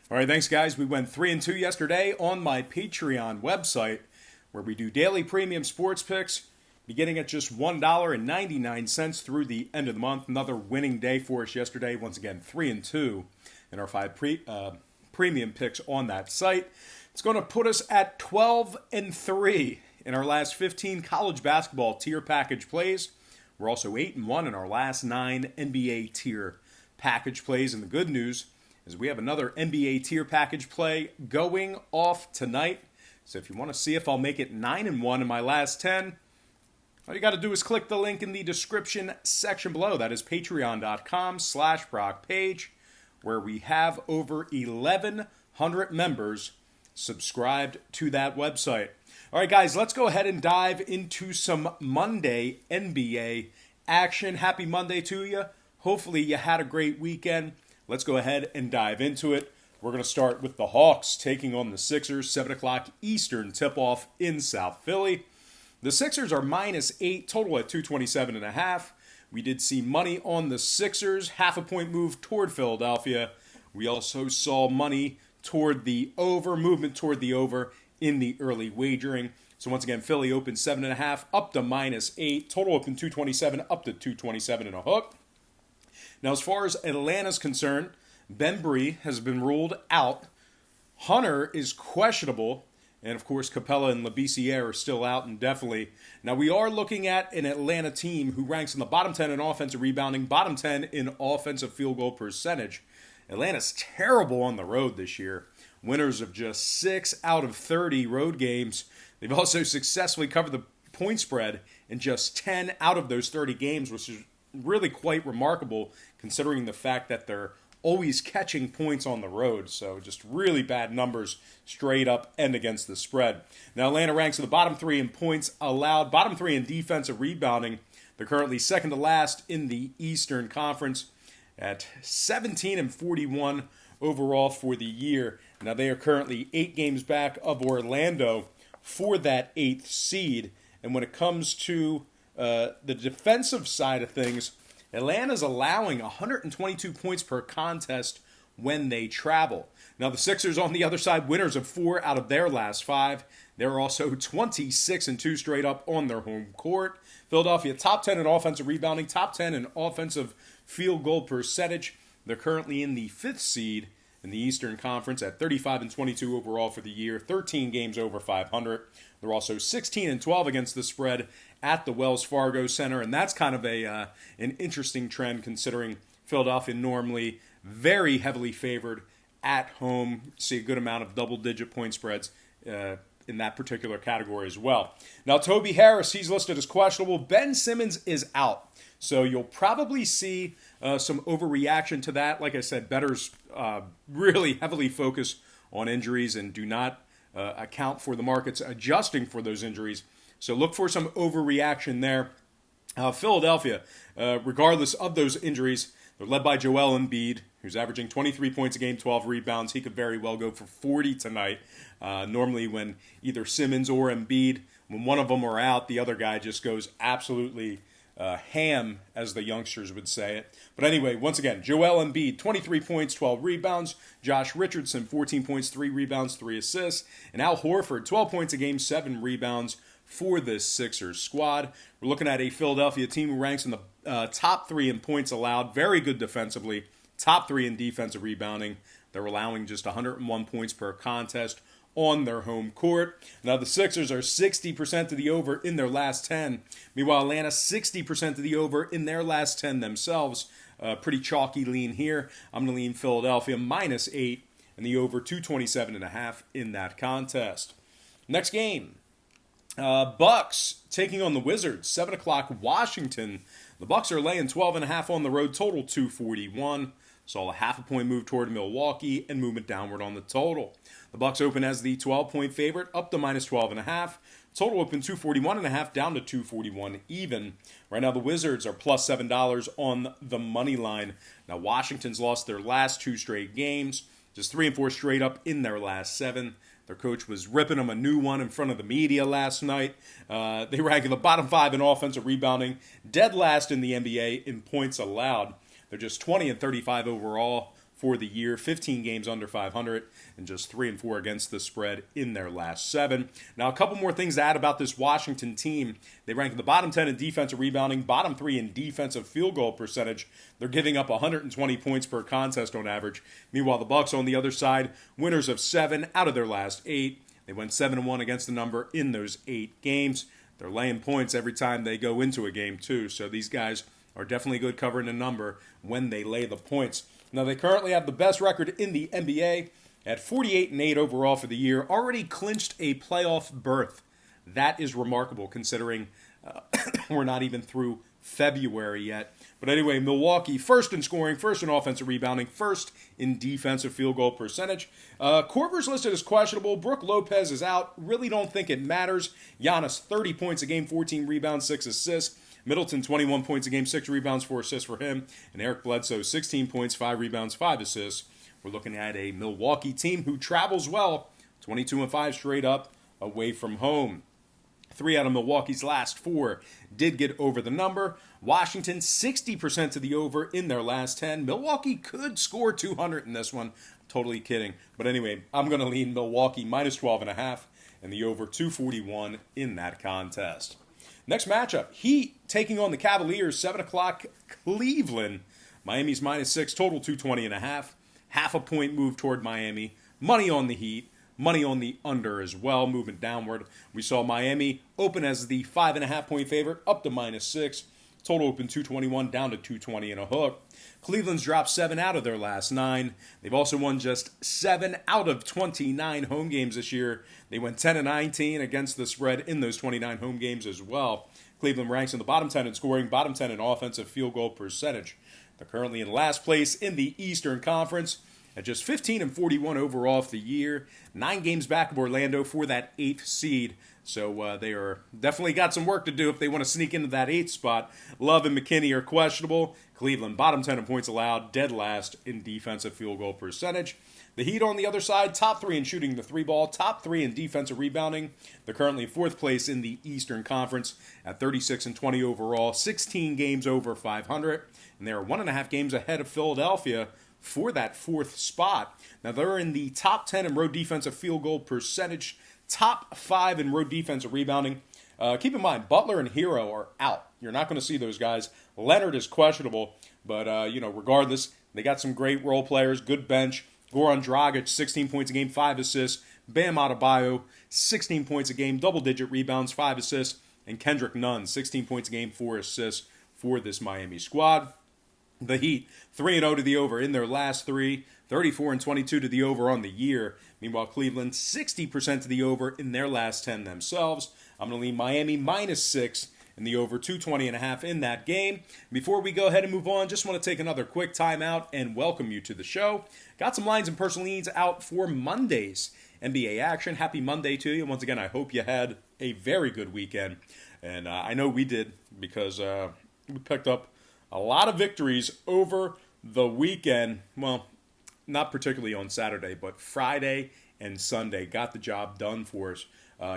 All right, thanks, guys. We went 3-2 yesterday on my Patreon website, where we do daily premium sports picks, beginning at just $1.99 through the end of the month. Another winning day for us yesterday. Once again, 3-2 in our five premium picks on that site. It's going to put us at 12-3 in our last 15 college basketball tier package plays. We're also 8-1 in our last 9 NBA tier package plays. And the good news is we have another NBA tier package play going off tonight. So if you want to see if I'll make it 9-1 in my last 10, all you got to do is click the link in the description section below. That is patreon.com/BrockPage, where we have over 1,100 members subscribed to that website. All right, guys, let's go ahead and dive into some Monday NBA action. Happy Monday to you. Hopefully you had a great weekend. Let's go ahead and dive into it. We're going to start with the Hawks taking on the Sixers, 7 o'clock Eastern tip-off in South Philly. The Sixers are -8, total at 227.5. We did see money on the Sixers, half a point move toward Philadelphia. We also saw money toward the over, movement toward the over in the early wagering. So once again, Philly opened 7.5 up to -8. Total opened 227 up to 227 and a hook. Now, as far as Atlanta's concerned, Ben Bree has been ruled out. Hunter is questionable. And, of course, Capella and Labissiere are still out indefinitely. Now, we are looking at an Atlanta team who ranks in the bottom 10 in offensive rebounding, bottom 10 in offensive field goal percentage. Atlanta's terrible on the road this year. Winners of just 6 out of 30 road games. They've also successfully covered the point spread in just 10 out of those 30 games, which is really quite remarkable considering the fact that they're always catching points on the road. So just really bad numbers straight up and against the spread. Now Atlanta ranks in the bottom 3 in points allowed, bottom 3 in defensive rebounding. They're currently second to last in the Eastern Conference at 17-41 overall for the year. Now they are currently 8 games back of Orlando for that 8th seed. And when it comes to the defensive side of things, Atlanta's allowing 122 points per contest when they travel. Now, the Sixers on the other side, winners of 4 out of their last 5. They're also 26-2 straight up on their home court. Philadelphia, top 10 in offensive rebounding, top 10 in offensive field goal percentage. They're currently in the 5th seed in the Eastern Conference at 35-22 overall for the year, 13 games over 500. They're also 16-12 against the spread at the Wells Fargo Center, and that's kind of an interesting trend considering Philadelphia normally very heavily favored at home. See a good amount of double-digit point spreads in that particular category as well. Now, Toby Harris, he's listed as questionable. Ben Simmons is out, so you'll probably see some overreaction to that. Like I said, bettors really heavily focus on injuries and do not account for the markets adjusting for those injuries. So look for some overreaction there. Philadelphia, regardless of those injuries, they're led by Joel Embiid, who's averaging 23 points a game, 12 rebounds. He could very well go for 40 tonight. Normally when either Simmons or Embiid, when one of them are out, the other guy just goes absolutely ham, as the youngsters would say it. But anyway, once again, Joel Embiid, 23 points, 12 rebounds. Josh Richardson, 14 points, 3 rebounds, 3 assists. And Al Horford, 12 points a game, 7 rebounds for this Sixers squad. We're looking at a Philadelphia team who ranks in the top 3 in points allowed, very good defensively, top 3 in defensive rebounding. They're allowing just 101 points per contest on their home court. Now the Sixers are 60% to the over in their last 10. Meanwhile, Atlanta 60% to the over in their last 10 themselves. Pretty chalky lean here. I'm going to lean Philadelphia -8 and the over 227.5 in that contest. Next game. Bucks taking on the Wizards, 7 o'clock Washington. The Bucks are laying 12.5 on the road, total 241. Saw a half a point move toward Milwaukee and movement downward on the total. The Bucks open as the 12-point favorite, up to -12.5. Total open 241.5 down to 241 even. Right now the Wizards are plus $7 on the money line. Now Washington's lost their last 2 straight games, just 3 and 4 straight up in their last 7. Their coach was ripping them a new one in front of the media last night. They rank in the bottom 5 in offensive rebounding, dead last in the NBA in points allowed. They're just 20 and 35 overall for the year, 15 games under 500, and just 3-4 against the spread in their last 7. Now, a couple more things to add about this Washington team. They rank in the bottom 10 in defensive rebounding, bottom 3 in defensive field goal percentage. They're giving up 120 points per contest on average. Meanwhile, the Bucks on the other side, winners of 7 out of their last 8. They went 7-1 against the number in those 8 games. They're laying points every time they go into a game, too. So these guys are definitely good covering the number when they lay the points. Now, they currently have the best record in the NBA at 48-8 overall for the year, already clinched a playoff berth. That is remarkable considering we're not even through February yet. But anyway, Milwaukee, first in scoring, first in offensive rebounding, first in defensive field goal percentage. Korver's listed as questionable. Brook Lopez is out. Really don't think it matters. Giannis, 30 points a game, 14 rebounds, 6 assists. Middleton, 21 points a game, 6 rebounds, 4 assists for him. And Eric Bledsoe, 16 points, 5 rebounds, 5 assists. We're looking at a Milwaukee team who travels well, 22-5 straight up away from home. 3 out of Milwaukee's last 4 did get over the number. Washington, 60% to the over in their last 10. Milwaukee could score 200 in this one. Totally kidding. But anyway, I'm going to lean Milwaukee minus 12.5 and the over 241 in that contest. Next matchup, Heat taking on the Cavaliers, 7 o'clock, Cleveland. Miami's minus 6, total 220.5. Half a point move toward Miami. Money on the Heat. Money on the under as well, moving downward. We saw Miami open as the 5.5 point favorite, up to minus 6. Total open 221, down to 220 and a hook. Cleveland's dropped 7 out of their last 9. They've also won just 7 out of 29 home games this year. They went 10-19 against the spread in those 29 home games as well. Cleveland ranks in the bottom 10 in scoring, bottom 10 in offensive field goal percentage. They're currently in last place in the Eastern Conference at just 15-41 overall for the year. 9 games back of Orlando for that 8th seed. So they are definitely got some work to do if they want to sneak into that 8th spot. Love and McKinney are questionable. Cleveland, bottom 10 in points allowed, dead last in defensive field goal percentage. The Heat on the other side, top 3 in shooting the 3-ball, top 3 in defensive rebounding. They're currently 4th place in the Eastern Conference at 36-20 overall, 16 games over 500. And they are 1.5 games ahead of Philadelphia for that 4th spot. Now, they're in the top 10 in road defensive field goal percentage, top 5 in road defensive rebounding. Keep in mind, Butler and Hero are out. You're not going to see those guys. Leonard is questionable, but, regardless, they got some great role players, good bench. Goran Dragic, 16 points a game, 5 assists. Bam Adebayo, 16 points a game, double-digit rebounds, 5 assists. And Kendrick Nunn, 16 points a game, 4 assists for this Miami squad. The Heat, 3-0 to the over in their last 3, 34-22 to the over on the year. Meanwhile, Cleveland, 60% to the over in their last 10 themselves. I'm going to lean Miami minus 6 and the over 220.5 in that game. Before we go ahead and move on, just want to take another quick timeout and welcome you to the show. Got some lines and personal leads out for Monday's NBA action. Happy Monday to you. Once again, I hope you had a very good weekend. And I know we did because we picked up a lot of victories over the weekend. Well, not particularly on Saturday, but Friday and Sunday got the job done for us.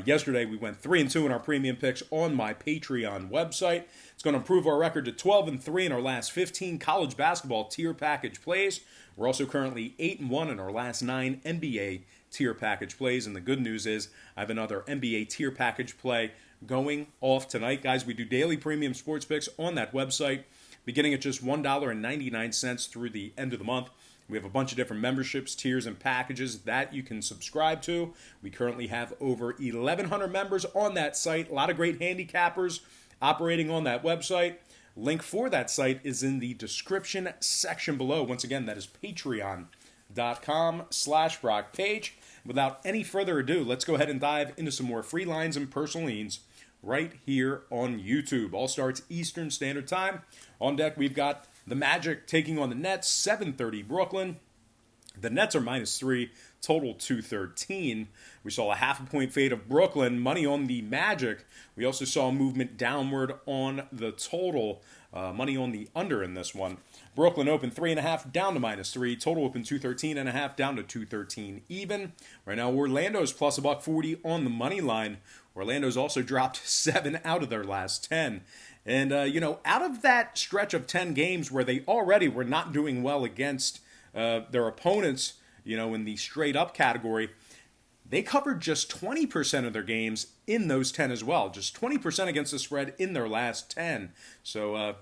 Yesterday, we went 3-2 in our premium picks on my Patreon website. It's going to improve our record to 12-3 in our last 15 college basketball tier package plays. We're also currently 8-1 in our last 9 NBA tier package plays. And the good news is I have another NBA tier package play going off tonight. Guys, we do daily premium sports picks on that website, beginning at just $1.99 through the end of the month. We have a bunch of different memberships, tiers, and packages that you can subscribe to. We currently have over 1,100 members on that site. A lot of great handicappers operating on that website. Link for that site is in the description section below. Once again, that is patreon.com/BrockPage. Without any further ado, let's go ahead and dive into some more free lines and personal leans right here on YouTube. All starts Eastern Standard Time. On deck, we've got the Magic taking on the Nets, 7:30 Brooklyn. The Nets are minus 3, total 213. We saw a half a point fade of Brooklyn, money on the Magic. We also saw a movement downward on the total, money on the under in this one. Brooklyn opened 3.5 down to minus 3. Total opened 213.5 down to 213 even. Right now, Orlando's plus $1.40 on the money line. Orlando's also dropped 7 out of their last 10. And, out of that stretch of 10 games where they already were not doing well against their opponents, in the straight up category, they covered just 20% of their games in those 10 as well. Just 20% against the spread in their last 10. So,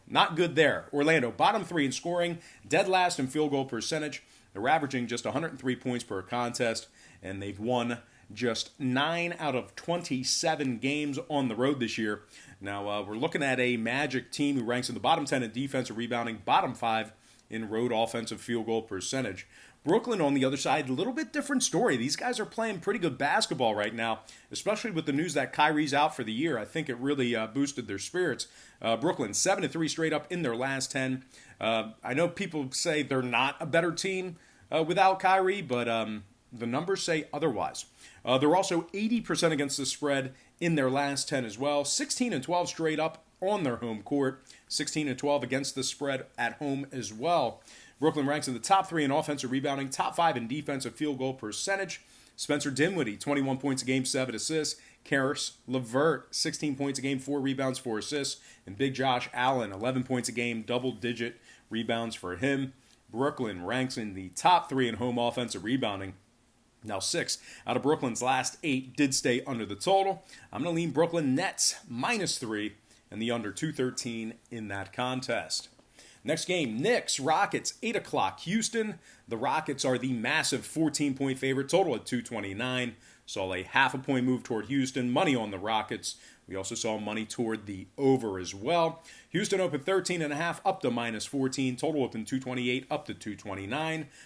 not good there. Orlando, bottom 3 in scoring, dead last in field goal percentage. They're averaging just 103 points per contest, and they've won just 9 out of 27 games on the road this year. Now, we're looking at a Magic team who ranks in the bottom 10 in defensive rebounding, bottom 5 in road offensive field goal percentage. Brooklyn, on the other side, a little bit different story. These guys are playing pretty good basketball right now, especially with the news that Kyrie's out for the year. I think it really boosted their spirits. Brooklyn, 7-3 straight up in their last 10. I know people say they're not a better team without Kyrie, but the numbers say otherwise. They're also 80% against the spread in their last 10 as well. 16-12 straight up on their home court. 16-12 against the spread at home as well. Brooklyn ranks in the top 3 in offensive rebounding, top 5 in defensive field goal percentage. Spencer Dinwiddie, 21 points a game, 7 assists. Karis LeVert, 16 points a game, 4 rebounds, 4 assists. And Big Josh Allen, 11 points a game, double-digit rebounds for him. Brooklyn ranks in the top 3 in home offensive rebounding. Now, 6 out of Brooklyn's last 8 did stay under the total. I'm going to lean Brooklyn Nets -3 and the under 213 in that contest. Next game, Knicks, Rockets, 8 o'clock, Houston. The Rockets are the massive 14-point favorite, total at 229. Saw a half a point move toward Houston, money on the Rockets. We also saw money toward the over as well. Houston opened 13.5 up to -14. Total opened 228 up to 229.